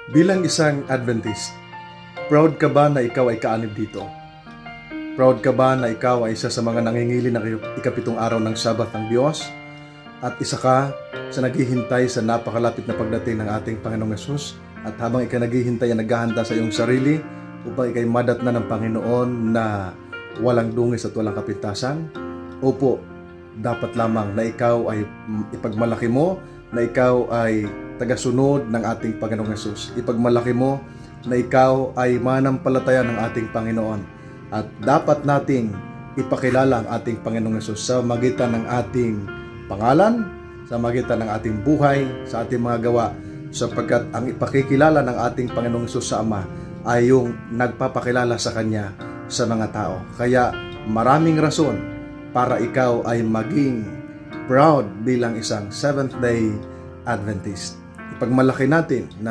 Bilang isang Adventist, proud ka ba na ikaw ay kaanib dito? Proud ka ba na ikaw ay isa sa mga nangingili ng ikapitong araw ng Sabat ng Diyos? At isa ka sa naghihintay sa napakalapit na pagdating ng ating Panginoong Yesus? At habang ikaw naghihintay ay naghahanda sa iyong sarili upang ikay madatna ng Panginoon na walang dungis at walang kapintasan? Opo, dapat lamang na ikaw ay ipagmalaki mo na ikaw ay tagasunod ng ating Panginoong Yesus. Ipagmalaki mo na ikaw ay manampalataya ng ating Panginoon. At dapat nating ipakilala ang ating Panginoong Yesus sa magitan ng ating pangalan, sa magitan ng ating buhay, sa ating mga gawa, sapagkat ang ipakikilala ng ating Panginoong Yesus sa Ama ay yung nagpapakilala sa Kanya sa mga tao. Kaya maraming rason para ikaw ay maging proud bilang isang Seventh-day Adventist. Ipagmalaki natin na